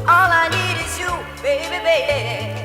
All I need is you, baby, baby.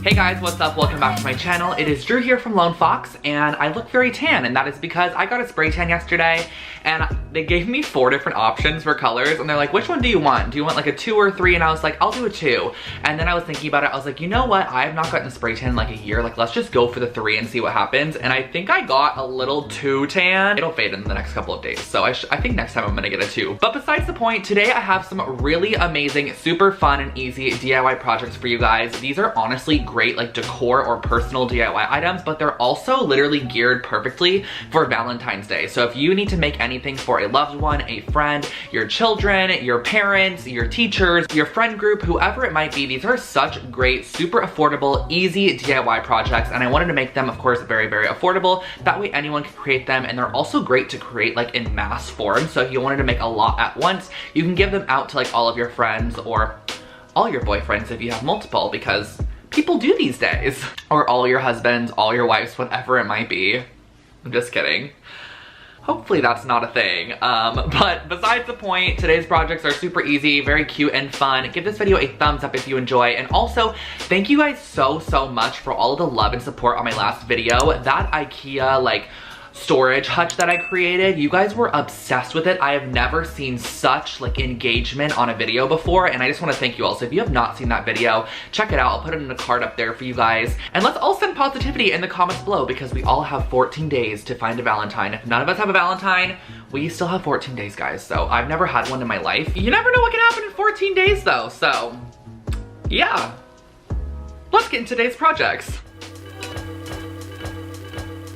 Hey guys, what's up? Welcome back to my channel. It is Drew here from Lone Fox, and I look very tan, and that is because I got a spray tan yesterday, and they gave me 4 different options for colors, and they're like, which one do you want? Do you want like a 2 or 3? And I was like, I'll do a 2. And then I was thinking about it, I was like, you know what? I have not gotten a spray tan in like a year, like let's just go for the 3 and see what happens. And I think I got a little too tan. It'll fade in the next couple of days, so I think next time I'm gonna get a 2. But besides the point, today I have some really amazing, super fun and easy DIY projects for you guys. These are honestly great like decor or personal DIY items, but they're also literally geared perfectly for Valentine's Day. So if you need to make anything for a loved one, a friend, your children, your parents, your teachers, your friend group, whoever it might be, these are such great, super affordable, easy DIY projects, and I wanted to make them, of course, very, very affordable. That way anyone can create them, and they're also great to create like in mass form. So if you wanted to make a lot at once, you can give them out to like all of your friends or all your boyfriends if you have multiple, because people do these days. Or all your husbands, all your wives, whatever it might be. I'm just kidding. Hopefully that's not a thing. But besides the point, today's projects are super easy, very cute and fun. Give this video a thumbs up if you enjoy. And also, thank you guys so much for all of the love and support on my last video. That IKEA like storage hutch that I created, you guys were obsessed with it. I have never seen such like engagement on a video before, and I just want to thank you all. So if you have not seen that video, check it out. I'll put it in the card up there for you guys. And let's all send positivity in the comments below, because we all have 14 days to find a Valentine. If none of us have a Valentine, we still have 14 days, guys. So I've never had one in my life. You never know what can happen in 14 days though. So yeah, let's get into today's projects.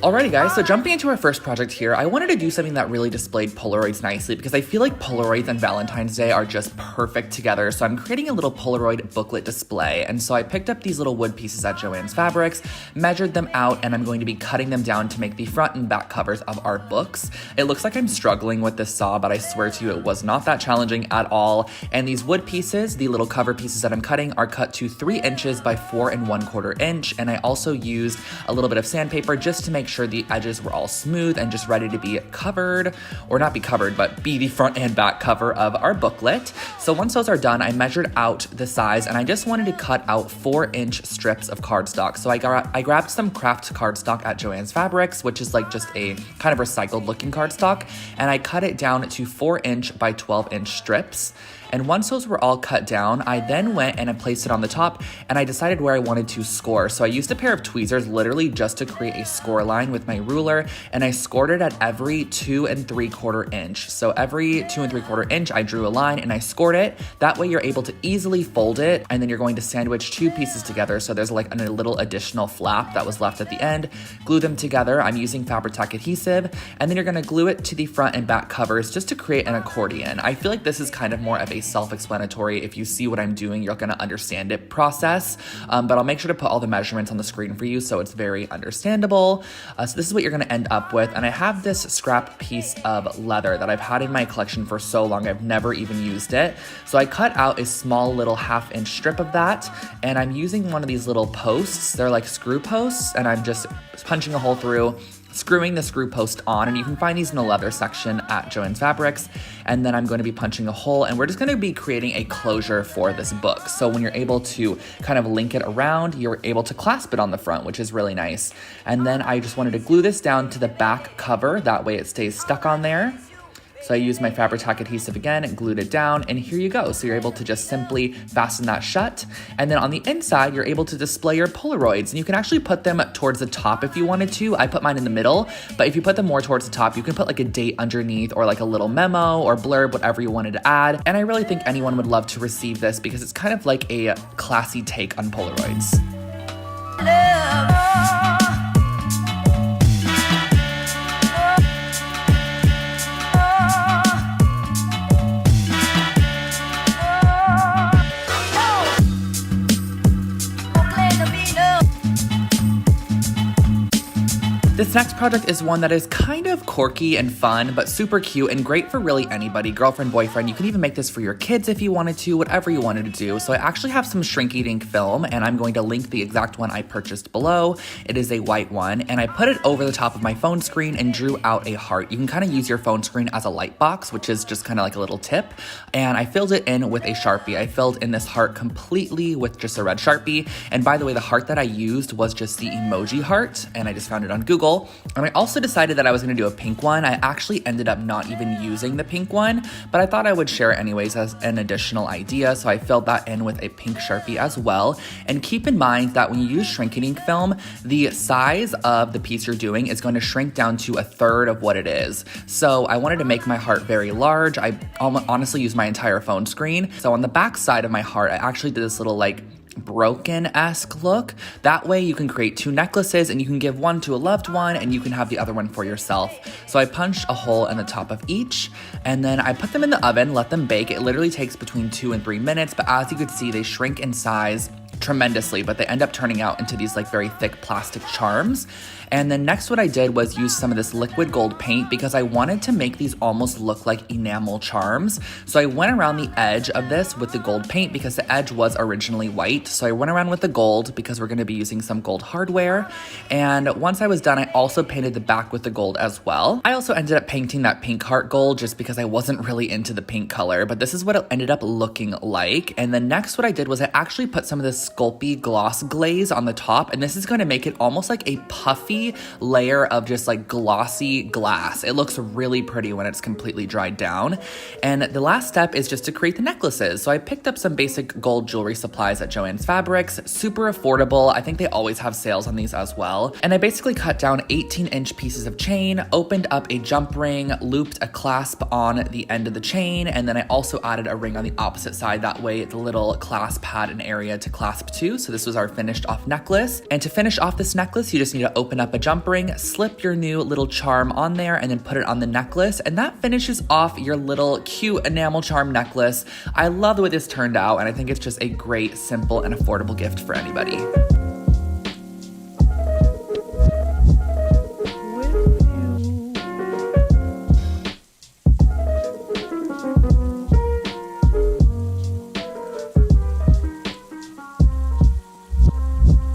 Alrighty guys, so jumping into our first project here, I wanted to do something that really displayed Polaroids nicely, because I feel like Polaroids and Valentine's Day are just perfect together. So I'm creating a little Polaroid booklet display. And so I picked up these little wood pieces at Joann's Fabrics, measured them out, and I'm going to be cutting them down to make the front and back covers of our books. It looks like I'm struggling with this saw, but I swear to you, it was not that challenging at all. And these wood pieces, the little cover pieces that I'm cutting, are cut to 3 inches by 4 1/4 inch. And I also used a little bit of sandpaper just to make sure the edges were all smooth and just ready to be covered, or not be covered, but be the front and back cover of our booklet. So once those are done, I measured out the size, and I just wanted to cut out 4-inch strips of cardstock. So I grabbed some craft cardstock at Joann's Fabrics, which is like just a kind of recycled looking cardstock, and I cut it down to 4-inch by 12-inch strips. And once those were all cut down, I then went and I placed it on the top, and I decided where I wanted to score. So I used a pair of tweezers literally just to create a score line with my ruler, and I scored it at every 2 3/4 inch. So every 2 3/4 inch, I drew a line and I scored it. That way you're able to easily fold it, and then you're going to sandwich 2 pieces together. So there's like a little additional flap that was left at the end. Glue them together. I'm using Fabri-Tac adhesive, and then you're gonna glue it to the front and back covers just to create an accordion. I feel like this is kind of more of a self-explanatory, if you see what I'm doing, you're gonna understand it process, but I'll make sure to put all the measurements on the screen for you so it's very understandable. So this is what you're gonna end up with, and I have this scrap piece of leather that I've had in my collection for so long, I've never even used it. So I cut out a small little 1/2-inch strip of that, and I'm using one of these little posts. They're like screw posts, and I'm just punching a hole through, screwing the screw post on, and you can find these in the leather section at Joann's Fabrics. And then I'm going to be punching a hole, and we're just going to be creating a closure for this book. So when you're able to kind of link it around, you're able to clasp it on the front, which is really nice. And then I just wanted to glue this down to the back cover, that way it stays stuck on there. So I used my Fabri-Tac adhesive again and glued it down, and here you go. So you're able to just simply fasten that shut. And then on the inside, you're able to display your Polaroids, and you can actually put them towards the top if you wanted to. I put mine in the middle, but if you put them more towards the top, you can put like a date underneath, or like a little memo or blurb, whatever you wanted to add. And I really think anyone would love to receive this, because it's kind of like a classy take on Polaroids. This next project is one that is kind of quirky and fun, but super cute and great for really anybody, girlfriend, boyfriend. You can even make this for your kids if you wanted to, whatever you wanted to do. So I actually have some Shrink Ink film, and I'm going to link the exact one I purchased below. It is a white one, and I put it over the top of my phone screen and drew out a heart. You can kind of use your phone screen as a light box, which is just kind of like a little tip. And I filled it in with a Sharpie. I filled in this heart completely with just a red Sharpie. And by the way, the heart that I used was just the emoji heart, and I just found it on Google. And I also decided that I was going to do a pink one. I actually ended up not even using the pink one, but I thought I would share it anyways as an additional idea. So I filled that in with a pink Sharpie as well. And keep in mind that when you use Shrink Ink film, the size of the piece you're doing is going to shrink down to a third of what it is. So I wanted to make my heart very large. I honestly used my entire phone screen. So on the back side of my heart, I actually did this little like broken-esque look. That way you can create two necklaces and you can give one to a loved one and you can have the other one for yourself. So I punched a hole in the top of each, and then I put them in the oven, let them bake. It literally takes between 2 and 3 minutes, but as you could see, they shrink in size tremendously, but they end up turning out into these like very thick plastic charms. And then next what I did was use some of this liquid gold paint because I wanted to make these almost look like enamel charms. So I went around the edge of this with the gold paint because the edge was originally white. So I went around with the gold because we're going to be using some gold hardware. And once I was done, I also painted the back with the gold as well. I also ended up painting that pink heart gold just because I wasn't really into the pink color, but this is what it ended up looking like. And then next what I did was I actually put some of this Sculpey gloss glaze on the top, and this is going to make it almost like a puffy layer of just like glossy glass. It looks really pretty when it's completely dried down. And the last step is just to create the necklaces. So I picked up some basic gold jewelry supplies at Joann's Fabrics, super affordable. I think they always have sales on these as well. And I basically cut down 18-inch pieces of chain, opened up a jump ring, looped a clasp on the end of the chain, and then I also added a ring on the opposite side. That way the little clasp had an area to clasp to. So this was our finished off necklace. And to finish off this necklace, you just need to open up a jump ring, slip your new little charm on there, and then put it on the necklace. And that finishes off your little cute enamel charm necklace. I love the way this turned out, and I think it's just a great, simple, and affordable gift for anybody.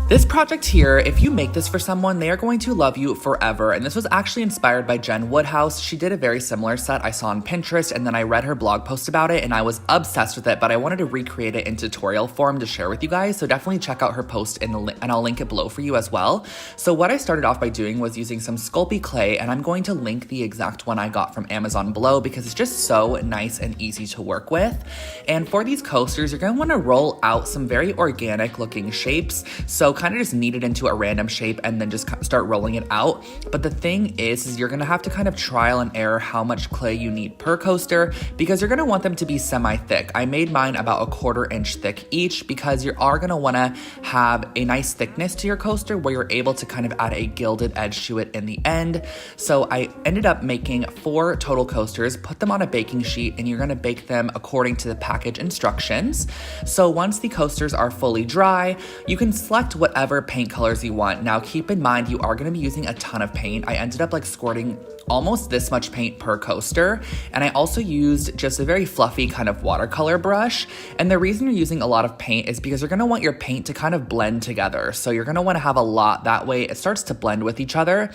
This project here, if you make this for someone, they are going to love you forever. And this was actually inspired by Jen Woodhouse. She did a very similar set I saw on Pinterest, and then I read her blog post about it and I was obsessed with it, but I wanted to recreate it in tutorial form to share with you guys. So definitely check out her post and I'll link it below for you as well. So what I started off by doing was using some Sculpey clay, and I'm going to link the exact one I got from Amazon below because it's just so nice and easy to work with. And for these coasters, you're going to want to roll out some very organic looking shapes. So kind of just knead it into a random shape and then just start rolling it out. But the thing is you're gonna have to kind of trial and error how much clay you need per coaster because you're gonna want them to be semi-thick. I made mine about a 1/4 inch thick each because you are gonna wanna have a nice thickness to your coaster where you're able to kind of add a gilded edge to it in the end. So I ended up making 4 total coasters, put them on a baking sheet, and you're gonna bake them according to the package instructions. So once the coasters are fully dry, you can select whatever paint colors you want. Now keep in mind you are going to be using a ton of paint. I ended up like squirting almost this much paint per coaster, and I also used just a very fluffy kind of watercolor brush. And the reason you're using a lot of paint is because you're going to want your paint to kind of blend together. So you're going to want to have a lot, that way it starts to blend with each other.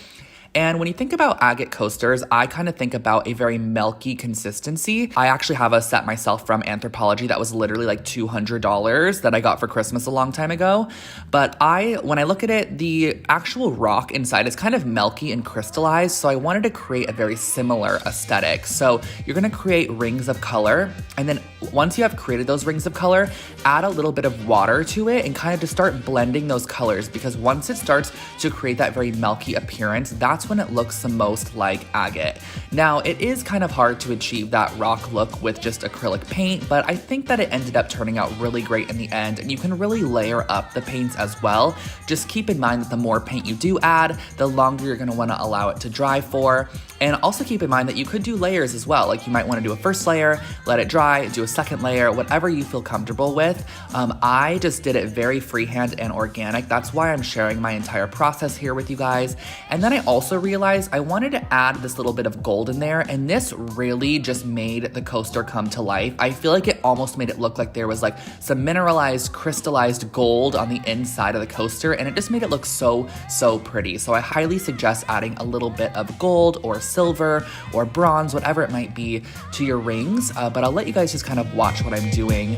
And when you think about agate coasters, I kind of think about a very milky consistency. I actually have a set myself from Anthropologie that was literally like $200 that I got for Christmas a long time ago. But when I look at it, the actual rock inside is kind of milky and crystallized. So I wanted to create a very similar aesthetic. So you're gonna create rings of color. And then once you have created those rings of color, add a little bit of water to it and kind of just start blending those colors, because once it starts to create that very milky appearance, that's when it looks the most like agate. Now, it is kind of hard to achieve that rock look with just acrylic paint, but I think that it ended up turning out really great in the end, and you can really layer up the paints as well. Just keep in mind that the more paint you do add, the longer you're gonna wanna allow it to dry for. And also keep in mind that you could do layers as well. Like you might want to do a first layer, let it dry, do a second layer, whatever you feel comfortable with. I just did it very freehand and organic. That's why I'm sharing my entire process here with you guys. And then I also realized I wanted to add this little bit of gold in there, and this really just made the coaster come to life. I feel like it almost made it look like there was like some mineralized, crystallized gold on the inside of the coaster, and it just made it look so pretty. So I highly suggest adding a little bit of gold or silver or bronze, whatever it might be, to your rings, but I'll let you guys just kind of watch what I'm doing.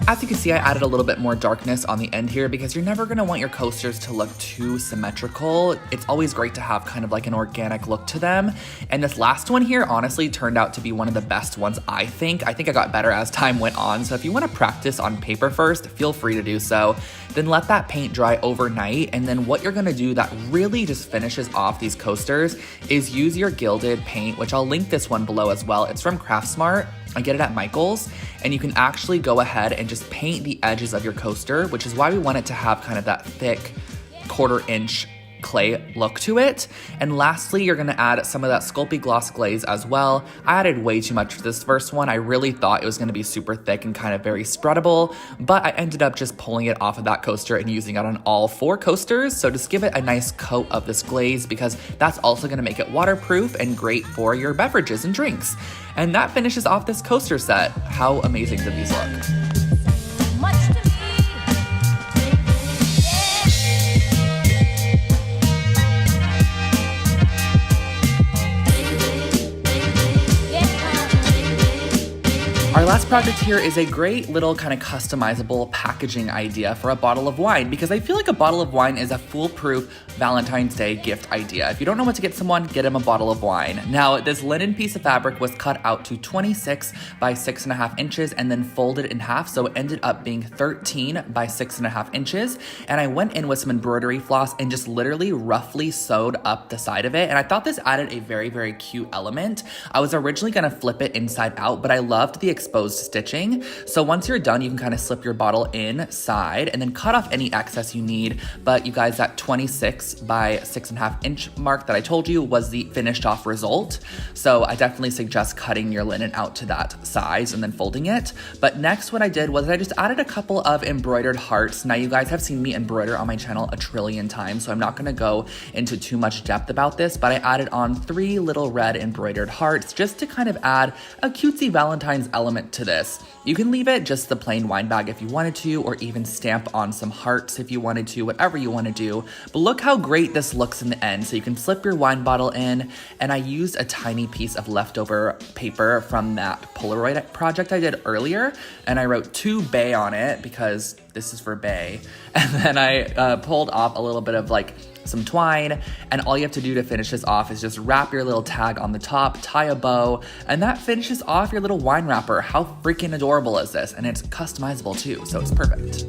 As you can see, I added a little bit more darkness on the end here because you're never gonna want your coasters to look too symmetrical. It's always great to have kind of like an organic look to them. And this last one here honestly turned out to be one of the best ones, I think. I think I got better as time went on. So if you wanna practice on paper first, feel free to do so. Then let that paint dry overnight. And then what you're gonna do that really just finishes off these coasters is use your gilded paint, which I'll link this one below as well. It's from Craftsmart. I get it at Michael's, and you can actually go ahead and just paint the edges of your coaster, which is why we want it to have kind of that thick 1/4 inch clay look to it. And lastly, you're gonna add some of that Sculpey Gloss glaze as well. I added way too much for this first one. I really thought it was gonna be super thick and kind of very spreadable, but I ended up just pulling it off of that coaster and using it on all 4 coasters. So just give it a nice coat of this glaze because that's also gonna make it waterproof and great for your beverages and drinks. And that finishes off this coaster set. How amazing did these look? Much to me. Our last project here is a great little kind of customizable packaging idea for a bottle of wine, because I feel like a bottle of wine is a foolproof Valentine's Day gift idea. If you don't know what to get someone, get them a bottle of wine. Now, this linen piece of fabric was cut out to 26 by 6.5 inches and then folded in half, so it ended up being 13 by 6.5 inches. And I went in with some embroidery floss and just literally roughly sewed up the side of it. And I thought this added a very cute element. I was originally gonna flip it inside out, but I loved the exposed stitching. So once you're done, you can kind of slip your bottle inside and then cut off any excess you need. But you guys, that 26 by 6.5 inch mark that I told you was the finished off result. So I definitely suggest cutting your linen out to that size and then folding it. But next what I did was I just added a couple of embroidered hearts. Now you guys have seen me embroider on my channel a trillion times, so I'm not gonna go into too much depth about this, but I added on 3 little red embroidered hearts just to kind of add a cutesy Valentine's element to this. You can leave it just the plain wine bag if you wanted to, or even stamp on some hearts if you wanted to, whatever you want to do. But look how great this looks in the end. So you can slip your wine bottle in, and I used a tiny piece of leftover paper from that Polaroid project I did earlier, and I wrote "to Bay" on it because this is for Bay. And then I pulled off a little bit of like some twine, and all you have to do to finish this off is just wrap your little tag on the top, tie a bow, and that finishes off your little wine wrapper. How freaking adorable is this? And it's customizable too, so it's perfect.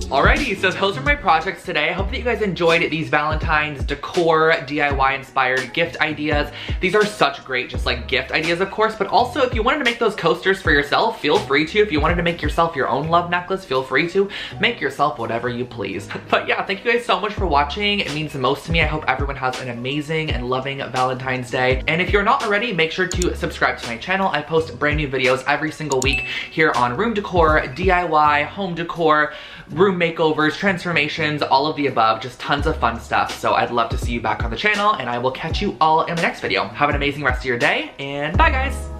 Alrighty, so those are my projects today. I hope that you guys enjoyed these Valentine's decor, DIY inspired gift ideas. These are such great just like gift ideas, of course, but also if you wanted to make those coasters for yourself, feel free to. If you wanted to make yourself your own love necklace, feel free to. Make yourself whatever you please. But yeah, thank you guys so much for watching. It means the most to me. I hope everyone has an amazing and loving Valentine's Day. And if you're not already, make sure to subscribe to my channel. I post brand new videos every single week here on room decor, DIY, home decor, room makeovers, transformations, all of the above, just tons of fun stuff. So I'd love to see you back on the channel, and I will catch you all in the next video. Have an amazing rest of your day, and bye guys!